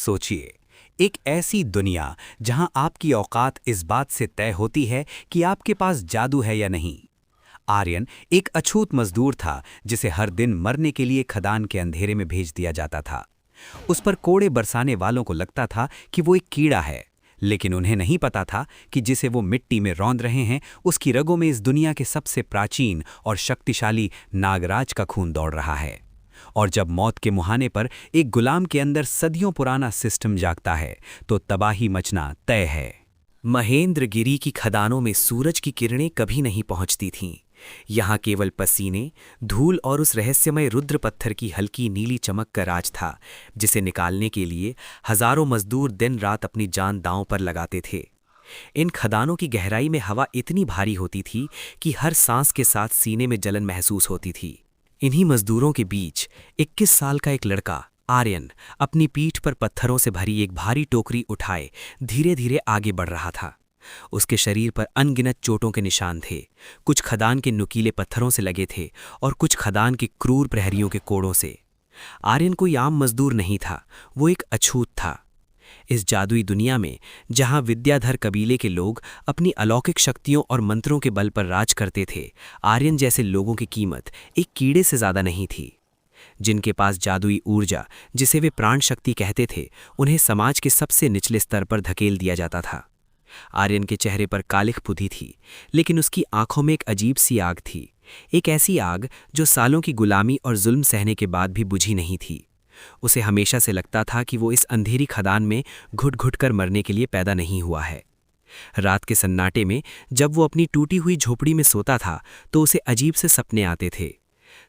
सोचिए, एक ऐसी दुनिया जहां आपकी औकात इस बात से तय होती है कि आपके पास जादू है या नहीं। आर्यन एक अछूत मजदूर था जिसे हर दिन मरने के लिए खदान के अंधेरे में भेज दिया जाता था। उस पर कोड़े बरसाने वालों को लगता था कि वो एक कीड़ा है, लेकिन उन्हें नहीं पता था कि जिसे वो मिट्टी में रौंद रहे हैं, उसकी रगों में इस दुनिया के सबसे प्राचीन और शक्तिशाली नागराज का खून दौड़ रहा है। और जब मौत के मुहाने पर एक गुलाम के अंदर सदियों पुराना सिस्टम जागता है, तो तबाही मचना तय है। महेंद्रगिरी की खदानों में सूरज की किरणें कभी नहीं पहुंचती थीं। यहाँ केवल पसीने, धूल और उस रहस्यमय रुद्र पत्थर की हल्की नीली चमक का राज था, जिसे निकालने के लिए हजारों मजदूर दिन रात अपनी जान दांव पर लगाते थे। इन खदानों की गहराई में हवा इतनी भारी होती थी कि हर सांस के साथ सीने में जलन महसूस होती थी। इन्हीं मजदूरों के बीच 21 साल का एक लड़का आर्यन अपनी पीठ पर पत्थरों से भरी एक भारी टोकरी उठाए धीरे धीरे आगे बढ़ रहा था। उसके शरीर पर अनगिनत चोटों के निशान थे। कुछ खदान के नुकीले पत्थरों से लगे थे और कुछ खदान के क्रूर प्रहरियों के कोड़ों से। आर्यन कोई आम मजदूर नहीं था, वो एक अछूत था। इस जादुई दुनिया में जहां विद्याधर कबीले के लोग अपनी अलौकिक शक्तियों और मंत्रों के बल पर राज करते थे, आर्यन जैसे लोगों की कीमत एक कीड़े से ज्यादा नहीं थी। जिनके पास जादुई ऊर्जा, जिसे वे प्राण शक्ति कहते थे, उन्हें समाज के सबसे निचले स्तर पर धकेल दिया जाता था। आर्यन के चेहरे पर कालिख पुती थी, लेकिन उसकी आंखों में एक अजीब सी आग थी। एक ऐसी आग जो सालों की गुलामी और जुल्म सहने के बाद भी बुझी नहीं थी। उसे हमेशा से लगता था कि वो इस अंधेरी खदान में घुट घुट कर मरने के लिए पैदा नहीं हुआ है। रात के सन्नाटे में जब वो अपनी टूटी हुई झोपड़ी में सोता था, तो उसे अजीब से सपने आते थे।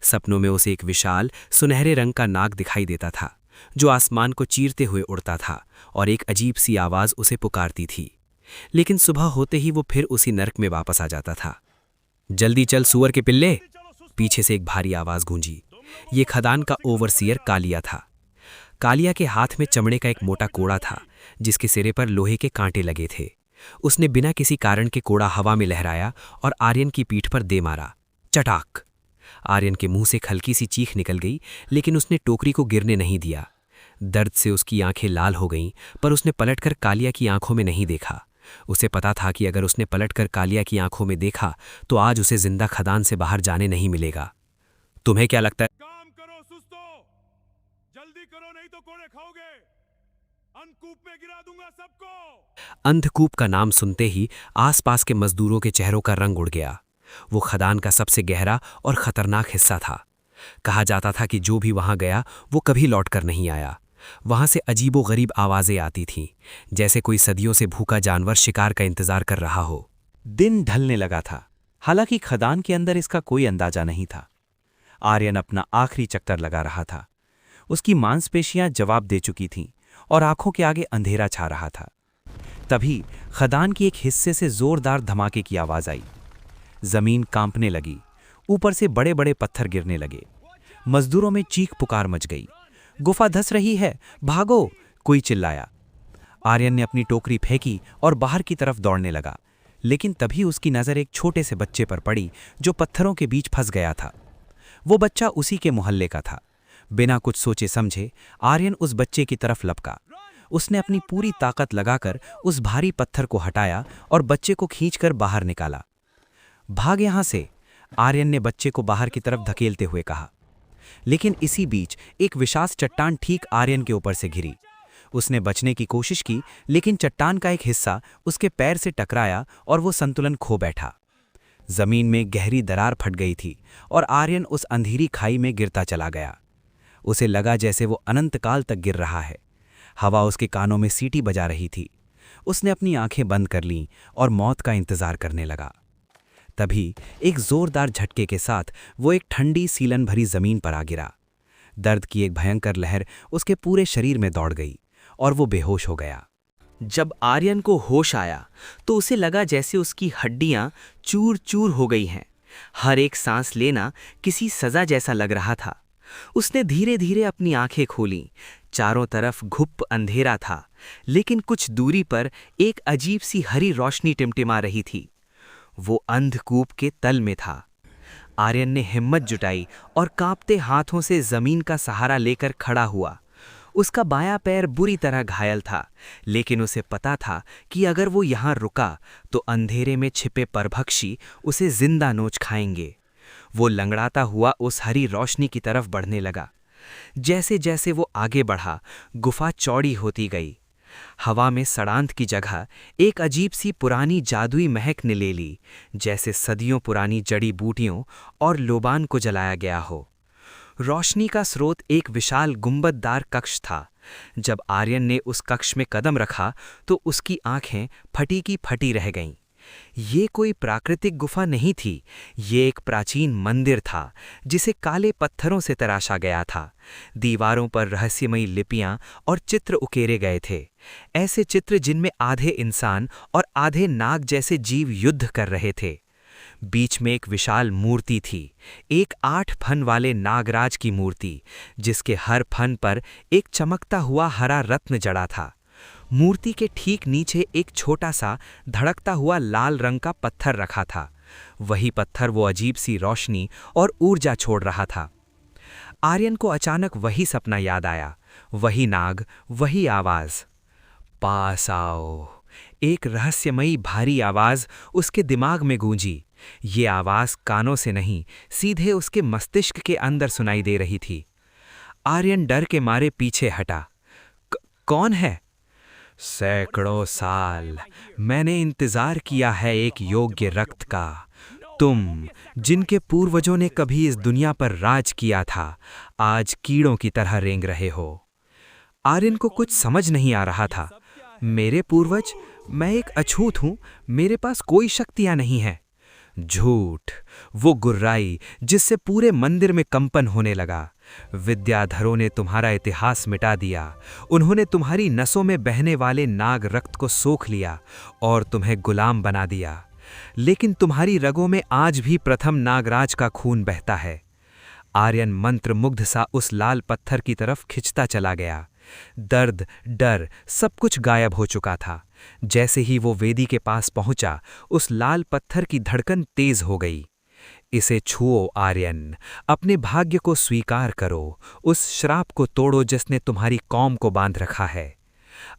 सपनों में उसे एक विशाल सुनहरे रंग का नाग दिखाई देता था, जो आसमान को चीरते हुए उड़ता था, और एक अजीब सी आवाज उसे पुकारती थी। लेकिन सुबह होते ही वो फिर उसी नर्क में वापस आ जाता था। जल्दी चल सूअर के पिल्ले, पीछे से एक भारी आवाज गूंजी। ये खदान का ओवरसियर कालिया था। कालिया के हाथ में चमड़े का एक मोटा कोड़ा था, जिसके सिरे पर लोहे के कांटे लगे थे। उसने बिना किसी कारण के कोड़ा हवा में लहराया और आर्यन की पीठ पर दे मारा। चटाक! आर्यन के मुंह से एक हल्की सी चीख निकल गई, लेकिन उसने टोकरी को गिरने नहीं दिया। दर्द से उसकी आंखें लाल हो गईं, पर उसने पलटकर कालिया की आंखों में नहीं देखा। उसे पता था कि अगर उसने पलटकर कालिया की आंखों में देखा, तो आज उसे जिंदा खदान से बाहर जाने नहीं मिलेगा। तुम्हें क्या लगता है? काम करो सुस्तो, जल्दी करो नहीं तो कोड़े खाओगे। अंधकूप में गिरा दूंगा सबको। अंधकूप का नाम सुनते ही आसपास के मजदूरों के चेहरों का रंग उड़ गया। वो खदान का सबसे गहरा और खतरनाक हिस्सा था। कहा जाता था कि जो भी वहां गया वो कभी लौटकर नहीं आया। वहां से अजीबोगरीब आवाजें आती थीं, जैसे कोई सदियों से भूखा जानवर शिकार का इंतजार कर रहा हो। दिन ढलने लगा था, हालांकि खदान के अंदर इसका कोई अंदाजा नहीं था। आर्यन अपना आखिरी चक्कर लगा रहा था। उसकी मांसपेशियां जवाब दे चुकी थीं और आंखों के आगे अंधेरा छा रहा था। तभी खदान की एक हिस्से से जोरदार धमाके की आवाज आई। जमीन कांपने लगी, ऊपर से बड़े बड़े पत्थर गिरने लगे। मजदूरों में चीख पुकार मच गई। गुफा धंस रही है, भागो! कोई चिल्लाया। आर्यन ने अपनी टोकरी फेंकी और बाहर की तरफ दौड़ने लगा, लेकिन तभी उसकी नजर एक छोटे से बच्चे पर पड़ी जो पत्थरों के बीच फंस गया था। वो बच्चा उसी के मोहल्ले का था। बिना कुछ सोचे समझे आर्यन उस बच्चे की तरफ लपका। उसने अपनी पूरी ताकत लगाकर उस भारी पत्थर को हटाया और बच्चे को खींचकर बाहर निकाला। भाग यहां से, आर्यन ने बच्चे को बाहर की तरफ धकेलते हुए कहा। लेकिन इसी बीच एक विशाल चट्टान ठीक आर्यन के ऊपर से घिरी। उसने बचने की कोशिश की, लेकिन चट्टान का एक हिस्सा उसके पैर से टकराया और वो संतुलन खो बैठा। जमीन में गहरी दरार फट गई थी और आर्यन उस अंधेरी खाई में गिरता चला गया। उसे लगा जैसे वो अनंत काल तक गिर रहा है। हवा उसके कानों में सीटी बजा रही थी। उसने अपनी आंखें बंद कर लीं और मौत का इंतजार करने लगा। तभी एक जोरदार झटके के साथ वो एक ठंडी सीलन भरी जमीन पर आ गिरा। दर्द की एक भयंकर लहर उसके पूरे शरीर में दौड़ गई और वो बेहोश हो गया। जब आर्यन को होश आया तो उसे लगा जैसे उसकी हड्डियां चूर चूर हो गई हैं। हर एक सांस लेना किसी सजा जैसा लग रहा था। उसने धीरे धीरे अपनी आंखें खोलीं। चारों तरफ घुप अंधेरा था, लेकिन कुछ दूरी पर एक अजीब सी हरी रोशनी टिमटिमा रही थी। वो अंधकूप के तल में था। आर्यन ने हिम्मत जुटाई और कांपते हाथों से जमीन का सहारा लेकर खड़ा हुआ। उसका बायां पैर बुरी तरह घायल था, लेकिन उसे पता था कि अगर वो यहाँ रुका तो अंधेरे में छिपे परभक्षी उसे जिंदा नोच खाएंगे। वो लंगड़ाता हुआ उस हरी रोशनी की तरफ बढ़ने लगा। जैसे जैसे वो आगे बढ़ा, गुफा चौड़ी होती गई। हवा में सड़ांत की जगह एक अजीब सी पुरानी जादुई महक ने ले ली, जैसे सदियों पुरानी जड़ी बूटियों और लोबान को जलाया गया हो। रोशनी का स्रोत एक विशाल गुंबददार कक्ष था। जब आर्यन ने उस कक्ष में कदम रखा तो उसकी आंखें फटी की फटी रह गईं। ये कोई प्राकृतिक गुफा नहीं थी, ये एक प्राचीन मंदिर था जिसे काले पत्थरों से तराशा गया था। दीवारों पर रहस्यमयी लिपियां और चित्र उकेरे गए थे, ऐसे चित्र जिनमें आधे इंसान और आधे नाग जैसे जीव युद्ध कर रहे थे। बीच में एक विशाल मूर्ति थी, एक 8 फन वाले नागराज की मूर्ति, जिसके हर फन पर एक चमकता हुआ हरा रत्न जड़ा था। मूर्ति के ठीक नीचे एक छोटा सा धड़कता हुआ लाल रंग का पत्थर रखा था। वही पत्थर वो अजीब सी रोशनी और ऊर्जा छोड़ रहा था। आर्यन को अचानक वही सपना याद आया, वही नाग, वही आवाज, पास आओ। एक रहस्यमयी भारी आवाज उसके दिमाग में गूंजी। ये आवाज कानों से नहीं, सीधे उसके मस्तिष्क के अंदर सुनाई दे रही थी। आर्यन डर के मारे पीछे हटा। कौन है? सैकड़ों साल मैंने इंतजार किया है एक योग्य रक्त का। तुम, जिनके पूर्वजों ने कभी इस दुनिया पर राज किया था, आज कीड़ों की तरह रेंग रहे हो। आर्यन को कुछ समझ नहीं आ रहा था। मेरे पूर्वज? मैं एक अछूत हूं, मेरे पास कोई शक्तियां नहीं हैं। झूठ, वो गुर्राई जिससे पूरे मंदिर में कंपन होने लगा। विद्याधरों ने तुम्हारा इतिहास मिटा दिया। उन्होंने तुम्हारी नसों में बहने वाले नाग रक्त को सोख लिया और तुम्हें गुलाम बना दिया। लेकिन तुम्हारी रगों में आज भी प्रथम नागराज का खून बहता है। आर्यन मंत्रमुग्ध सा उस लाल पत्थर की तरफ खिंचता चला गया। दर्द, डर, सब कुछ गायब हो चुका था। जैसे ही वो वेदी के पास पहुंचा, उस लाल पत्थर की धड़कन तेज हो गई। इसे छुओ आर्यन, अपने भाग्य को स्वीकार करो, उस श्राप को तोड़ो जिसने तुम्हारी कौम को बांध रखा है।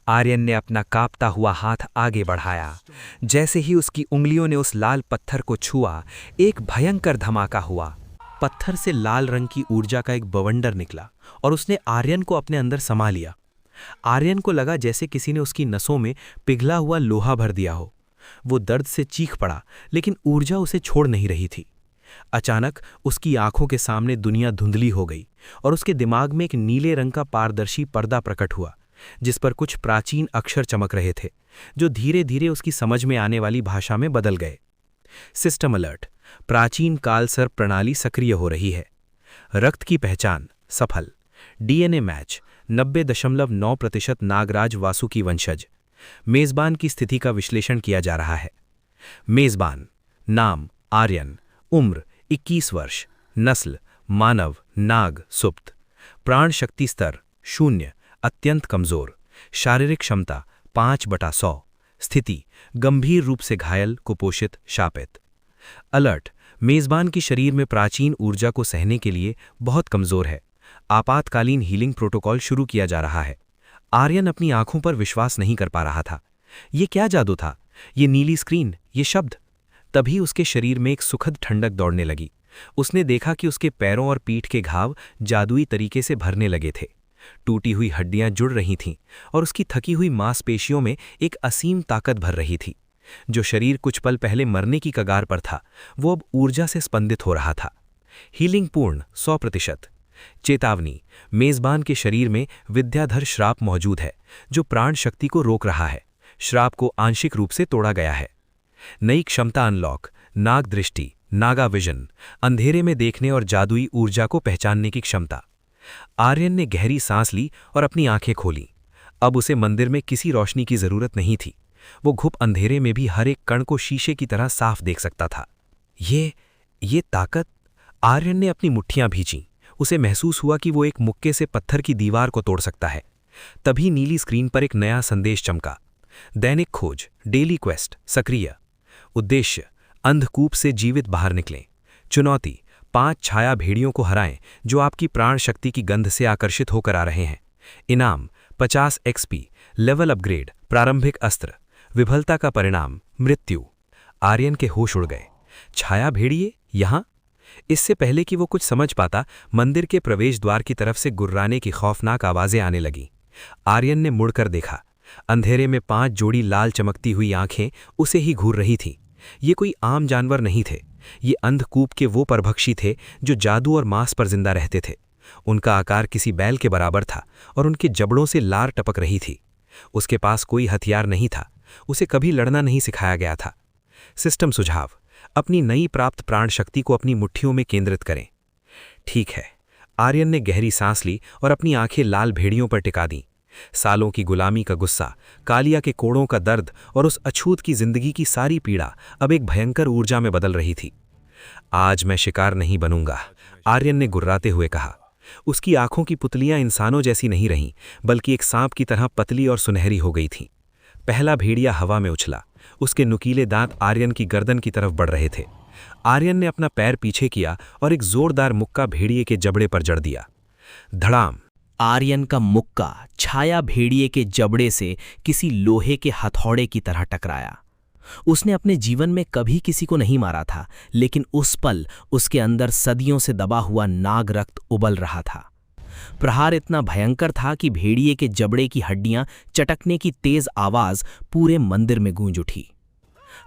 आर्यन ने अपना कांपता हुआ हाथ आगे बढ़ाया। जैसे ही उसकी उंगलियों ने उस लाल पत्थर को छुआ, एक भयंकर धमाका हुआ। पत्थर से लाल रंग की ऊर्जा का एक बवंडर निकला और उसने आर्यन को अपने अंदर समा लिया। आर्यन को लगा जैसे किसी ने उसकी नसों में पिघला हुआ लोहा भर दिया हो। वो दर्द से चीख पड़ा, लेकिन ऊर्जा उसे छोड़ नहीं रही थी। अचानक उसकी आंखों के सामने दुनिया धुंधली हो गई और उसके दिमाग में एक नीले रंग का पारदर्शी पर्दा प्रकट हुआ, जिस पर कुछ प्राचीन अक्षर चमक रहे थे, जो धीरे धीरे उसकी समझ में आने वाली भाषा में बदल गए। सिस्टम अलर्ट, प्राचीन काल सर्प प्रणाली सक्रिय हो रही है। रक्त की पहचान सफल। डीएनए मैच 90.9% नागराज वासुकी वंशज। मेजबान की स्थिति का विश्लेषण किया जा रहा है। मेजबान नाम आर्यन, उम्र 21 वर्ष, नस्ल मानव, नाग, सुप्त, प्राण शक्ति स्तर 0, अत्यंत कमजोर, शारीरिक क्षमता 5/100, स्थिति गंभीर रूप से घायल, कुपोषित, शापित। अलर्ट, मेजबान की शरीर में प्राचीन ऊर्जा को सहने के लिए बहुत कमजोर है। आपातकालीन हीलिंग प्रोटोकॉल शुरू किया जा रहा है। आर्यन अपनी आंखों पर विश्वास नहीं कर पा रहा था। ये क्या जादू था? ये नीली स्क्रीन, ये शब्द। तभी उसके शरीर में एक सुखद ठंडक दौड़ने लगी। उसने देखा कि उसके पैरों और पीठ के घाव जादुई तरीके से भरने लगे थे। टूटी हुई हड्डियां जुड़ रही थीं और उसकी थकी हुई मांसपेशियों में एक असीम ताकत भर रही थी। जो शरीर कुछ पल पहले मरने की कगार पर था, वो अब ऊर्जा से स्पंदित हो रहा था। हीलिंग पूर्ण 100%। चेतावनी, मेजबान के शरीर में विद्याधर श्राप मौजूद है, जो प्राण शक्ति को रोक रहा है। श्राप को आंशिक रूप से तोड़ा गया है। नई क्षमता अनलॉक, नाग दृष्टि, नागा विजन, अंधेरे में देखने और जादुई ऊर्जा को पहचानने की क्षमता। आर्यन ने गहरी सांस ली और अपनी आंखें खोलीं। अब उसे मंदिर में किसी रोशनी की जरूरत नहीं थी। वो घुप अंधेरे में भी हर एक कण को शीशे की तरह साफ देख सकता था। ये ताकत। आर्यन ने अपनी मुट्ठियां भींची। उसे महसूस हुआ कि वो एक मुक्के से पत्थर की दीवार को तोड़ सकता है। तभी नीली स्क्रीन पर एक नया संदेश चमका। दैनिक खोज, डेली क्वेस्ट सक्रिय। उद्देश्य, अंधकूप से जीवित बाहर निकलें। चुनौती, 5 छाया भेड़ियों को हराएं जो आपकी प्राण शक्ति की गंध से आकर्षित होकर आ रहे हैं। इनाम 50 XP, लेवल अपग्रेड, प्रारंभिक अस्त्र, विफलता का परिणाम मृत्यु। आर्यन के होश उड़ गए। छाया भेड़िए यहां? इससे पहले कि वो कुछ समझ पाता, मंदिर के प्रवेश द्वार की तरफ से गुर्राने की खौफनाक आवाजें आने लगीं। आर्यन ने मुड़कर देखा। अंधेरे में 5 जोड़ी लाल चमकती हुई आंखें उसे ही घूर रही थीं। ये कोई आम जानवर नहीं थे। ये अंधकूप के वो परभक्षी थे जो जादू और मांस पर जिंदा रहते थे। उनका आकार किसी बैल के बराबर था और उनके जबड़ों से लार टपक रही थी। उसके पास कोई हथियार नहीं था। उसे कभी लड़ना नहीं सिखाया गया था। सिस्टम सुझाव: अपनी नई प्राप्त प्राण शक्ति को अपनी मुट्ठियों में केंद्रित करें। ठीक है। आर्यन ने गहरी सांस ली और अपनी आंखें लाल भेड़ियों पर टिका दीं। सालों की गुलामी का गुस्सा, कालिया के कोड़ों का दर्द और उस अछूत की जिंदगी की सारी पीड़ा अब एक भयंकर ऊर्जा में बदल रही थी। आज मैं शिकार नहीं बनूंगा, आर्यन ने गुर्राते हुए कहा। उसकी आंखों की पुतलियां इंसानों जैसी नहीं रहीं, बल्कि एक सांप की तरह पतली और सुनहरी हो गई थीं। पहला भेड़िया हवा में उछला। उसके नुकीले दांत आर्यन की गर्दन की तरफ बढ़ रहे थे। आर्यन ने अपना पैर पीछे किया और एक जोरदार मुक्का भेड़िए के जबड़े पर जड़ दिया। धड़ाम! आर्यन का मुक्का छाया भेड़िए के जबड़े से किसी लोहे के हथौड़े की तरह टकराया। उसने अपने जीवन में कभी किसी को नहीं मारा था, लेकिन उस पल उसके अंदर सदियों से दबा हुआ नाग रक्त उबल रहा था। प्रहार इतना भयंकर था कि भेड़िए के जबड़े की हड्डियां चटकने की तेज आवाज पूरे मंदिर में गूंज उठी।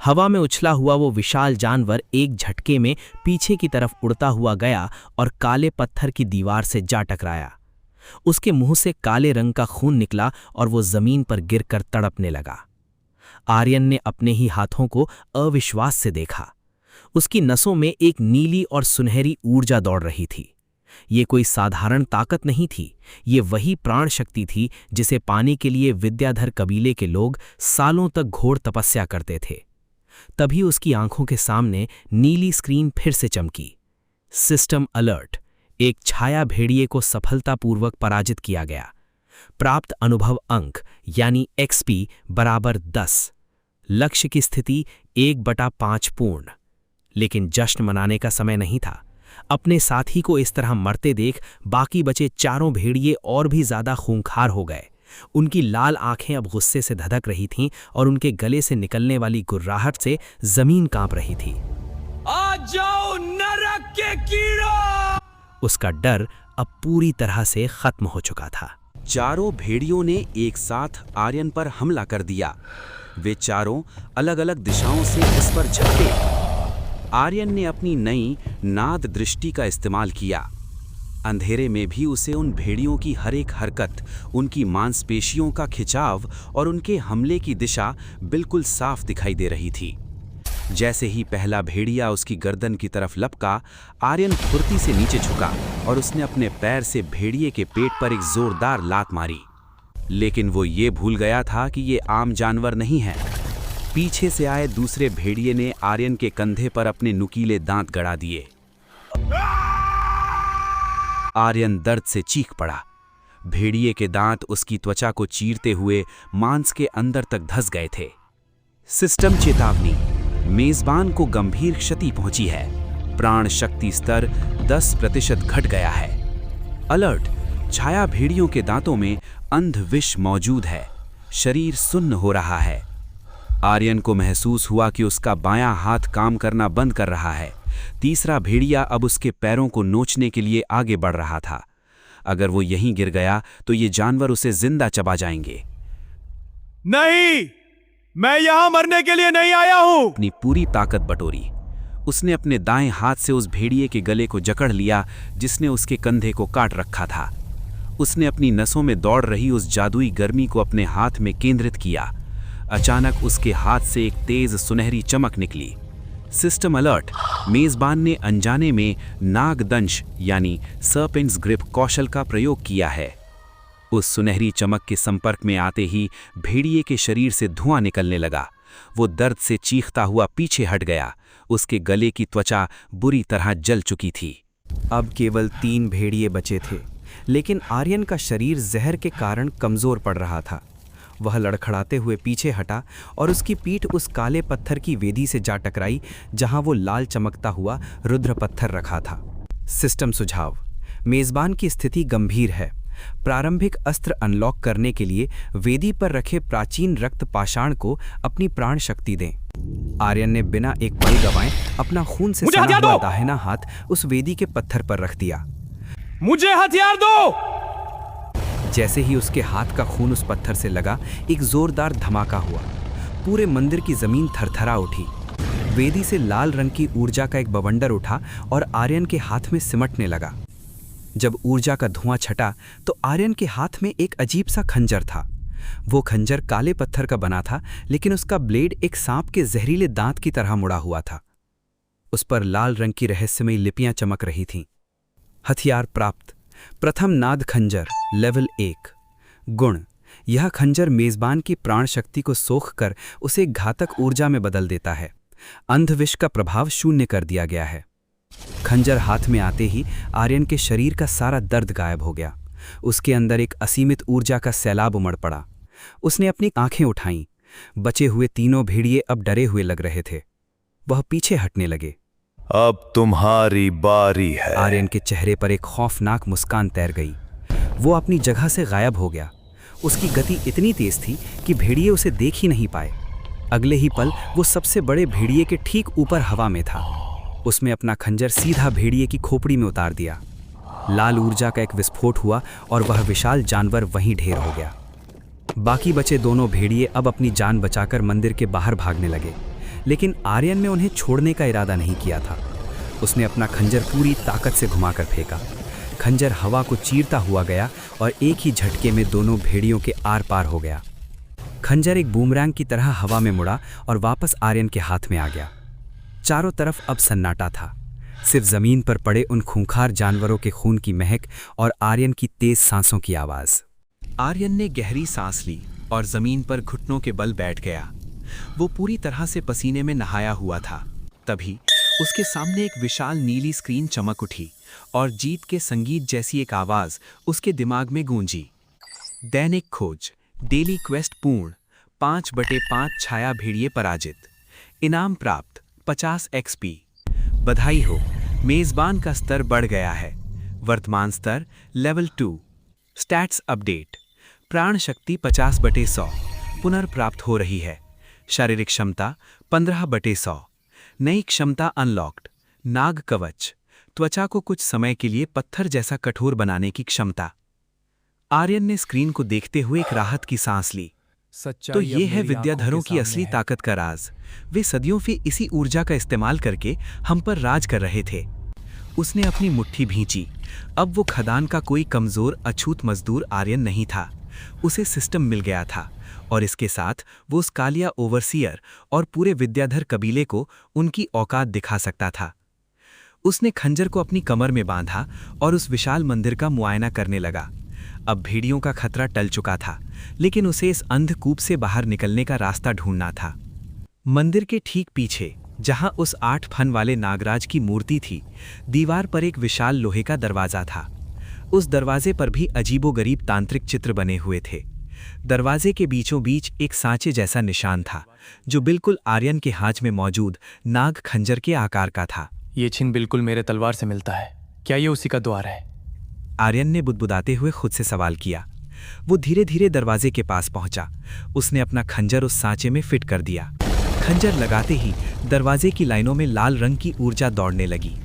हवा में उछला हुआ वो विशाल जानवर एक झटके में पीछे की तरफ उड़ता हुआ गया और काले पत्थर की दीवार से जा टकराया। उसके मुंह से काले रंग का खून निकला और वो जमीन पर गिरकर तड़पने लगा। आर्यन ने अपने ही हाथों को अविश्वास से देखा। उसकी नसों में एक नीली और सुनहरी ऊर्जा दौड़ रही थी। ये कोई साधारण ताकत नहीं थी, ये वही प्राण शक्ति थी जिसे पाने के लिए विद्याधर कबीले के लोग सालों तक घोर तपस्या करते थे। तभी उसकी आंखों के सामने नीली स्क्रीन फिर से चमकी। System alert! एक छाया भेड़िए को सफलतापूर्वक पराजित किया गया। प्राप्त अनुभव अंक यानी XP बराबर 10। लक्ष्य की स्थिति 1/5 पूर्ण। लेकिन जश्न मनाने का समय नहीं था। अपने साथी को इस तरह मरते देख बाकी बचे चारों भेड़िए और भी ज्यादा खूंखार हो गए। उनकी लाल आंखें अब गुस्से से धधक रही थीं और उनके गले से निकलने वाली गुर्राहट से जमीन कांप रही थी। आ जाओ नरक के कीड़ों! उसका डर अब पूरी तरह से खत्म हो चुका था। चारों भेड़ियों ने एक साथ आर्यन पर हमला कर दिया। वे चारों अलग अलग दिशाओं से उस पर झपटे। आर्यन ने अपनी नई नाद दृष्टि का इस्तेमाल किया। अंधेरे में भी उसे उन भेड़ियों की हर एक हरकत, उनकी मांसपेशियों का खिंचाव और उनके हमले की दिशा बिल्कुल साफ दिखाई दे रही थी। जैसे ही पहला भेड़िया उसकी गर्दन की तरफ लपका, आर्यन फुर्ती से नीचे झुका और उसने अपने पैर से भेड़िए के पेट पर एक जोरदार लात मारी। लेकिन वो ये भूल गया था कि ये आम जानवर नहीं है। पीछे से आए दूसरे भेड़िए ने आर्यन के कंधे पर अपने नुकीले दांत गड़ा दिए। आर्यन दर्द से चीख पड़ा। भेड़िए के दांत उसकी त्वचा को चीरते हुए मांस के अंदर तक धंस गए थे। सिस्टम चेतावनी: मेजबान को गंभीर क्षति पहुंची है। प्राण शक्ति स्तर 10% घट गया है। अलर्ट! छाया भेड़ियों के दांतों में अंध विष मौजूद है। शरीर सुन्न हो रहा है। आर्यन को महसूस हुआ कि उसका बायां हाथ काम करना बंद कर रहा है। तीसरा भेड़िया अब उसके पैरों को नोचने के लिए आगे बढ़ रहा था। अगर वो यहीं गिर गया तो ये जानवर उसे जिंदा चबा जाएंगे। नहीं, मैं यहां मरने के लिए नहीं आया हूं। अपनी पूरी ताकत बटोरी। उसने अपने दाएं हाथ से उस भेड़िए के गले को जकड़ लिया जिसने उसके कंधे को काट रखा था। उसने अपनी नसों में दौड़ रही उस जादुई गर्मी को अपने हाथ में केंद्रित किया। अचानक उसके हाथ से एक तेज सुनहरी चमक निकली। System alert! मेजबान ने अनजाने में नागदंश यानी सर्पेंट्स ग्रिप कौशल का प्रयोग किया है। उस सुनहरी चमक के संपर्क में आते ही भेड़िए के शरीर से धुआं निकलने लगा। वो दर्द से चीखता हुआ पीछे हट गया। उसके गले की त्वचा बुरी तरह जल चुकी थी। अब केवल 3 भेड़िए बचे थे, लेकिन आर्यन का शरीर जहर के कारण कमजोर पड़ रहा था। वह लड़खड़ाते हुए पीछे हटा और उसकी पीठ उस काले पत्थर की वेदी से जा टकराई जहां वो लाल चमकता हुआ रुद्र पत्थर रखा था। सिस्टम सुझाव: मेजबान की स्थिति गंभीर है। प्रारंभिक अस्त्र अनलॉक करने के लिए वेदी पर रखे प्राचीन रक्त पाषाण को अपनी प्राण शक्ति दें। आर्यन ने बिना एक पल गंवाए अपना खून से सना हुआ दाहिना हाथ उस वेदी के पत्थर पर रख दिया। मुझे हथियार दो! जैसे ही उसके हाथ का खून उस पत्थर से लगा, एक जोरदार धमाका हुआ। पूरे मंदिर की जमीन थरथरा उठी। वेदी से लाल रंग की ऊर्जा का एक बवंडर उठा और आर्यन के हाथ में सिमटने लगा। जब ऊर्जा का धुआं छटा तो आर्यन के हाथ में एक अजीब सा खंजर था। वो खंजर काले पत्थर का बना था, लेकिन उसका ब्लेड एक सांप के जहरीले दांत की तरह मुड़ा हुआ था। उस पर लाल रंग की रहस्यमयी लिपियां चमक रही थीं। हथियार प्राप्त। प्रथम नाद खंजर, लेवल 1। गुण: यह खंजर मेजबान की प्राण शक्ति को सोखकर उसे घातक ऊर्जा में बदल देता है। अंधविष का प्रभाव शून्य कर दिया गया है। खंजर हाथ में आते ही आर्यन के शरीर का सारा दर्द गायब हो गया। उसके अंदर एक असीमित ऊर्जा का सैलाब उमड़ पड़ा। उसने अपनी आंखें उठाईं। बचे हुए तीनों भेड़िए अब डरे हुए लग रहे थे। वह पीछे हटने लगे। अब तुम्हारी बारी है। आर्यन के चेहरे पर एक खौफनाक मुस्कान तैर गई। वो अपनी जगह से गायब हो गया। उसकी गति इतनी तेज थी कि भेड़िए उसे देख ही नहीं पाए। अगले ही पल वो सबसे बड़े भेड़िए के ठीक ऊपर हवा में था। उसने अपना खंजर सीधा भेड़िए की खोपड़ी में उतार दिया। लाल ऊर्जा का एक विस्फोट हुआ और वह विशाल जानवर वहीं ढेर हो गया। बाकी बचे दोनों भेड़िए अब अपनी जान बचाकर मंदिर के बाहर भागने लगे, लेकिन आर्यन ने उन्हें छोड़ने का इरादा नहीं किया था। उसने अपना खंजर पूरी ताकत से घुमाकर फेंका। खंजर हवा को चीरता हुआ गया और एक ही झटके में दोनों भेड़ियों के आर पार हो गया। खंजर एक बूमरैंग की तरह हवा में मुड़ा और वापस आर्यन के हाथ में आ गया। चारों तरफ अब सन्नाटा था, सिर्फ जमीन पर पड़े उन खूंखार जानवरों के खून की महक और आर्यन की तेज सांसों की आवाज। आर्यन ने गहरी सांस ली और जमीन पर घुटनों के बल बैठ गया। वो पूरी तरह से पसीने में नहाया हुआ था। तभी उसके सामने एक विशाल नीली स्क्रीन चमक उठी और जीत के संगीत जैसी एक आवाज उसके दिमाग में गूंजी। दैनिक खोज, डेली क्वेस्ट पूर्ण, 5/5 छाया भेड़िए पराजित। इनाम प्राप्त 50 XP। बधाई हो, मेजबान का स्तर बढ़ गया है। वर्तमान स्तर लेवल 2। Stats update. प्राण शक्ति 50/100 पुनर्प्राप्त हो रही है। शारीरिक क्षमता 15/100। नई क्षमता अनलॉक्ड। नाग कवच, त्वचा को कुछ समय के लिए पत्थर जैसा कठोर बनाने की क्षमता। आर्यन ने स्क्रीन को देखते हुए एक राहत की सांस ली। तो ये है विद्याधरों की असली ताकत का राज। वे सदियों से इसी ऊर्जा का इस्तेमाल करके हम पर राज कर रहे थे। उसने अपनी मुट्ठी भींची। अब वो खदान का कोई कमजोर अछूत मजदूर आर्यन नहीं था। उसे सिस्टम मिल गया था और इसके साथ वो उस कालिया ओवरसीयर और पूरे विद्याधर कबीले को उनकी औकात दिखा सकता था। उसने खंजर को अपनी कमर में बांधा और उस विशाल मंदिर का मुआयना करने लगा। अब भेड़ियों का खतरा टल चुका था, लेकिन उसे इस अंधकूप से बाहर निकलने का रास्ता ढूंढना था। मंदिर के ठीक पीछे, जहां उस 8 फन वाले नागराज की मूर्ति थी, दीवार पर एक विशाल लोहे का दरवाजा था। उस दरवाजे पर भी अजीबोगरीब तांत्रिक चित्र बने हुए थे। दरवाजे के बीचों बीच एक सांचे जैसा निशान था, जो बिल्कुल आर्यन के हाथ में मौजूद नाग खंजर के आकार का था। ये चिन्ह बिल्कुल मेरे तलवार से मिलता है। क्या ये उसी का द्वार है? आर्यन ने बुदबुदाते हुए खुद से सवाल किया। वो धीरे धीरे दरवाजे के पास पहुंचा। उसने अपना खंजर उस सांचे में फिट कर दिया। खंजर लगाते ही दरवाजे की लाइनों में लाल रंग की ऊर्जा दौड़ने लगी।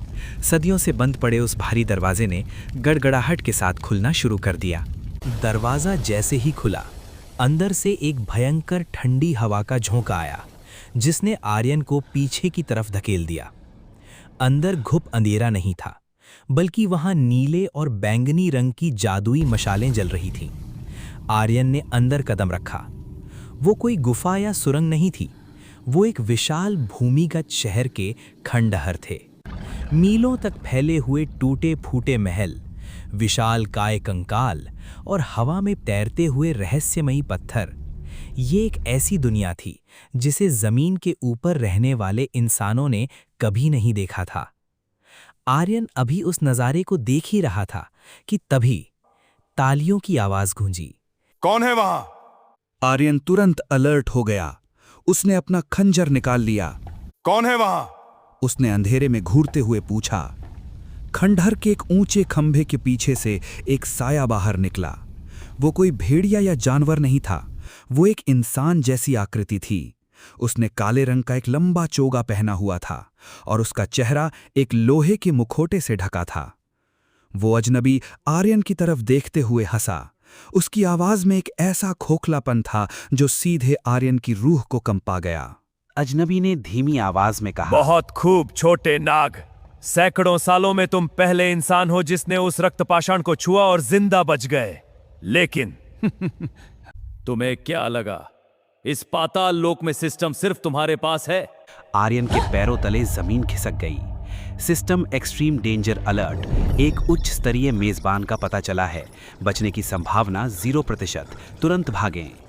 सदियों से बंद पड़े उस भारी दरवाजे ने गड़गड़ाहट के साथ खुलना शुरू कर दिया। दरवाजा जैसे ही खुला, अंदर से एक भयंकर ठंडी हवा का झोंका आया, जिसने आर्यन को पीछे की तरफ धकेल दिया। अंदर घुप अंधेरा नहीं था, बल्कि वहां नीले और बैंगनी रंग की जादुई मशालें जल रही थीं। आर्यन ने अंदर कदम रखा। वो कोई गुफा या सुरंग नहीं थी, वो एक विशाल भूमिगत शहर के खंडहर थे। मीलों तक फैले हुए टूटे फूटे महल, विशाल काय कंकाल और हवा में तैरते हुए रहस्यमयी पत्थर। ये एक ऐसी दुनिया थी जिसे जमीन के ऊपर रहने वाले इंसानों ने कभी नहीं देखा था। आर्यन अभी उस नज़ारे को देख ही रहा था कि तभी तालियों की आवाज गूंजी। कौन है वहां? आर्यन तुरंत अलर्ट हो गया। उसने अपना खंजर निकाल लिया। कौन है वहां? उसने अंधेरे में घूरते हुए पूछा। खंडहर के एक ऊंचे खंभे के पीछे से एक साया बाहर निकला। वो कोई भेड़िया या जानवर नहीं था, वो एक इंसान जैसी आकृति थी। उसने काले रंग का एक लंबा चोगा पहना हुआ था और उसका चेहरा एक लोहे के मुखौटे से ढका था। वो अजनबी आर्यन की तरफ देखते हुए हंसा। उसकी आवाज में एक ऐसा खोखलापन था जो सीधे आर्यन की रूह को कंपा गया। अजनबी ने धीमी आवाज में कहा, बहुत खूब छोटे नाग। सैकड़ों सालों में तुम पहले इंसान हो जिसने उस रक्तपाषाण को छुआ और जिंदा बच गए। लेकिन तुम्हें क्या लगा इस पाताल लोक में सिस्टम सिर्फ तुम्हारे पास है? आर्यन के पैरों तले जमीन खिसक गई। System extreme danger alert. एक उच्च स्तरीय मेजबान का पता चला है। बचने की संभावना 0%। तुरंत भागें।